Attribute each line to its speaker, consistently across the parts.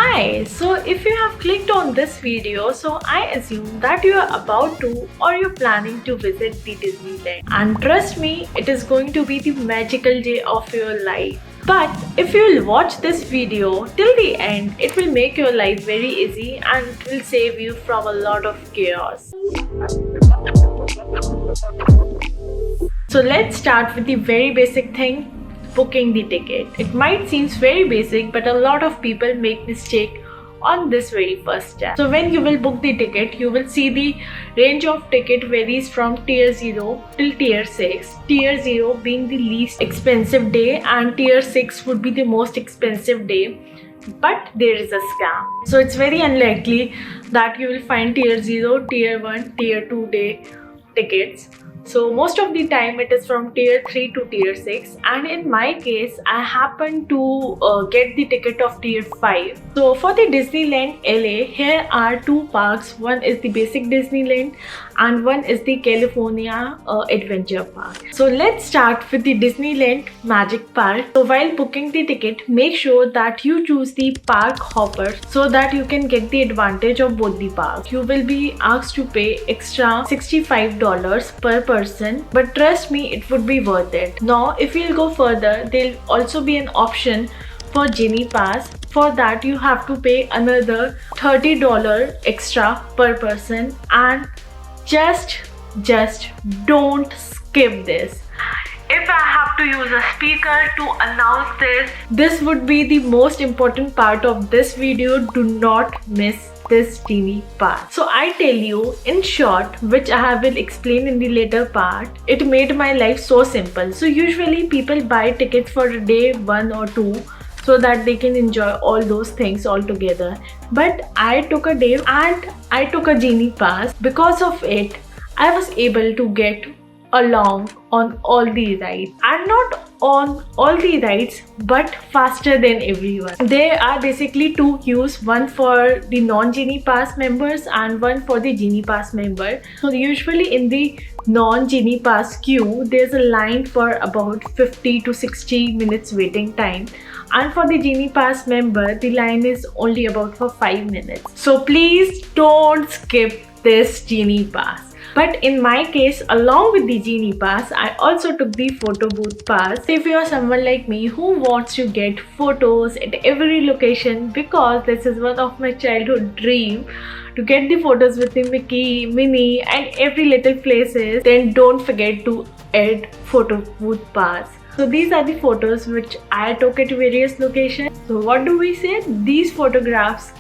Speaker 1: Hi, so if you have clicked on this video, so I assume that you are about to or you're planning to visit the Disneyland. And trust me, it is going to be the magical day of your life. But if you'll watch this video till the end, it will make your life very easy and it will save you from a lot of chaos. So let's start with the very basic thing. Booking the ticket. It might seem very basic, but a lot of people make mistake on this very first step. So when you will book the ticket, you will see the range of ticket varies from tier 0 till tier 6. Tier 0 being the least expensive day and tier 6 would be the most expensive day. But there is a scam. So it's very unlikely that you will find tier 0, tier 1, tier 2 day tickets. So most of the time it is from tier 3 to tier 6, and in my case I happened to get the ticket of tier 5. So for the Disneyland LA, here are two parks. One is the basic Disneyland and one is the California Adventure Park. So let's start with the Disneyland Magic Park. So while booking the ticket, make sure that you choose the park hopper so that you can get the advantage of both the parks. You will be asked to pay extra $65 per person, but trust me, it would be worth it. Now if you'll go further, there'll also be an option for Genie Pass. For that you have to pay another $30 extra per person, and just don't skip this. If I have to use a speaker to announce this would be the most important part of this video. Do not miss this Genie Pass. So I tell you in short, which I will explain in the later part, it made my life so simple. So usually people buy tickets for day 1 or 2 so that they can enjoy all those things all together. But I took a day and I took a Genie Pass. Because of it, I was able to get along on all the rides, and not on all the rides but faster than everyone. There are basically two queues, one for the non-Genie Pass members and one for the Genie Pass member. So usually in the non-Genie Pass queue, there's a line for about 50 to 60 minutes waiting time, and for the Genie Pass member, the line is only about for 5 minutes. So please don't skip this Genie Pass. But in my case, along with the Genie Pass, I also took the photo booth pass. If you are someone like me who wants to get photos at every location, because this is one of my childhood dream to get the photos with the Mickey, Minnie and every little places, then don't forget to add photo booth pass. So these are the photos which I took at various locations. So what do we say? These photographs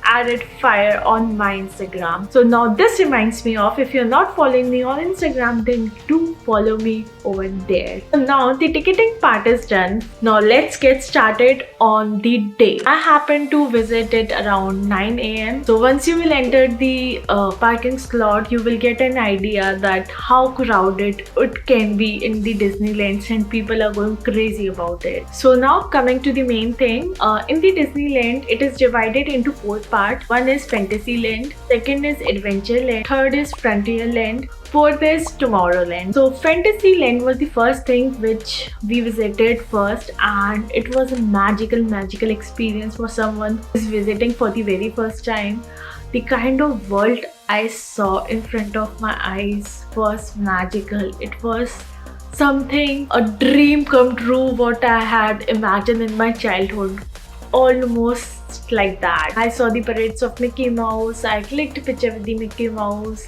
Speaker 1: added fire on my Instagram. So now this reminds me of, if you're not following me on Instagram, then do follow me over there. So now the ticketing part is done. Now let's get started on the day. I happened to visit it around 9 AM. So once you will enter the parking slot, you will get an idea that how crowded it can be in the Disneylands, and people are going crazy about it. So now coming to the main thing, in the Disneyland, it is divided into 4 parts. One is Fantasyland, second is Adventureland, third is Frontierland, fourth is Tomorrowland. So Fantasyland was the first thing which we visited first, and it was a magical experience for someone who is visiting for the very first time. The kind of world I saw in front of my eyes was magical. It was something, a dream come true, what I had imagined in my childhood. Almost like that. I saw the parades of Mickey Mouse, I clicked a picture with the Mickey Mouse,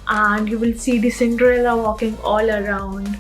Speaker 1: and you will see the Cinderella walking all around,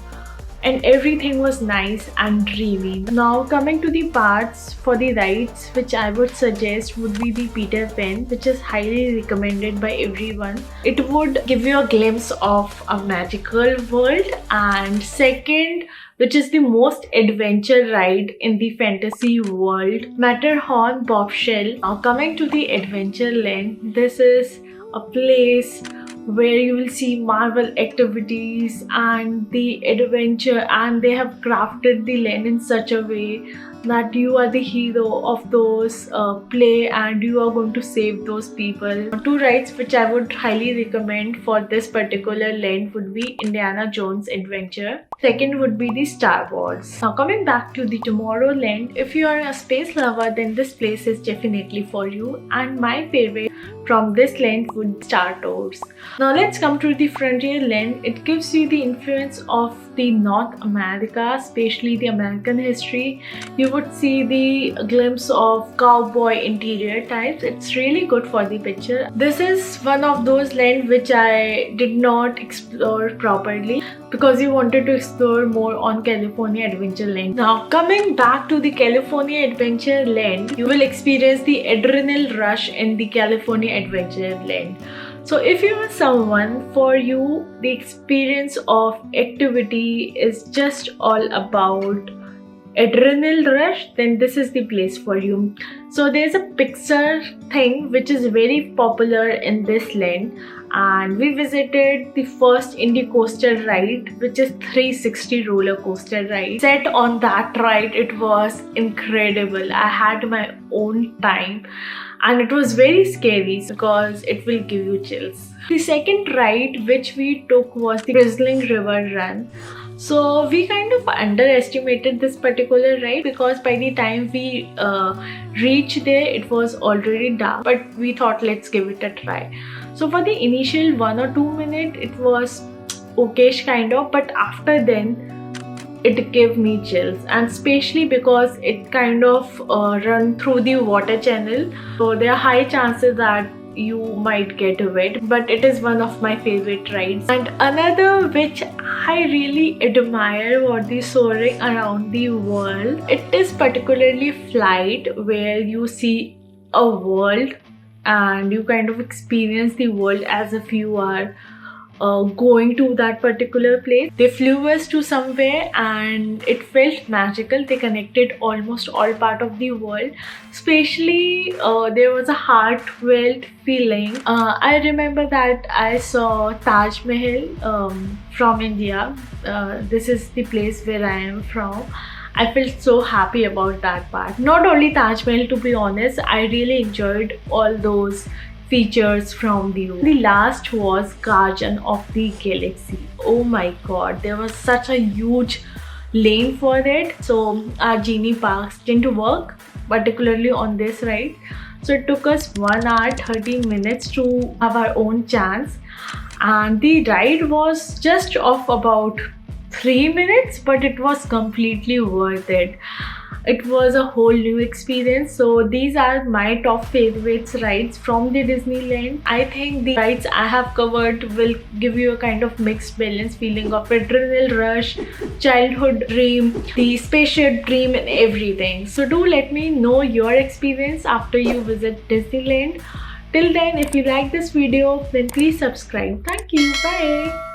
Speaker 1: and everything was nice and dreamy. Now coming to the parts for the rides, which I would suggest would be the Peter Pan, which is highly recommended by everyone. It would give you a glimpse of a magical world. And second, which is the most adventure ride in the fantasy world, Matterhorn Bobshell. Now coming to the Adventureland, this is a place where you will see Marvel activities and the adventure, and they have crafted the land in such a way that you are the hero of those play and you are going to save those people. Two rides which I would highly recommend for this particular land would be Indiana Jones Adventure. Second would be the Star Wars. Now coming back to the Tomorrowland, if you are a space lover then this place is definitely for you, and my favorite from this land would Star Tours. Now let's come to the Frontierland. It gives you the influence of the North America, especially the American history. You would see the glimpse of cowboy interior types. It's really good for the picture. This is one of those lands which I did not explore properly because we wanted to explore more on California Adventureland. Now coming back to the California Adventureland, you will experience the adrenaline rush in the California Adventureland. So if you are someone, for you the experience of activity is just all about adrenaline rush, then this is the place for you. So there's a Pixar thing which is very popular in this land, and we visited the first Indie Coaster ride, which is 360 roller coaster ride. Set on that ride, it was incredible. I had my own time and it was very scary because it will give you chills. The second ride which we took was the Drizzling River Run. So we kind of underestimated this particular ride because by the time we reached there it was already dark, but we thought let's give it a try. So for the initial 1 or 2 minutes it was okayish kind of, but after then it gave me chills, and especially because it kind of run through the water channel, so there are high chances that you might get wet, but it is one of my favorite rides. And another which I really admire was the soaring around the world. It is particularly flight where you see a world and you kind of experience the world as if you are going to that particular place. They flew us to somewhere and it felt magical. They connected almost all part of the world. Especially there was a heartfelt feeling. I remember that I saw Taj Mahal from India. This is the place where I am from. I felt so happy about that part. Not only Taj Mahal, to be honest, I really enjoyed all those features from the The last was Guardian of the Galaxy. Oh my god, there was such a huge lane for it. So our genie pass didn't work, particularly on this ride. So it took us 1 hour 30 minutes to have our own chance, and the ride was just of about 3 minutes, but it was completely worth it. It was a whole new experience. So these are my top favorites rides from the Disneyland. I think the rides I have covered will give you a kind of mixed balance feeling of adrenaline rush, childhood dream, the spaceship dream and everything. So do let me know your experience after you visit Disneyland. Till then, if you like this video, then please subscribe. Thank you. Bye.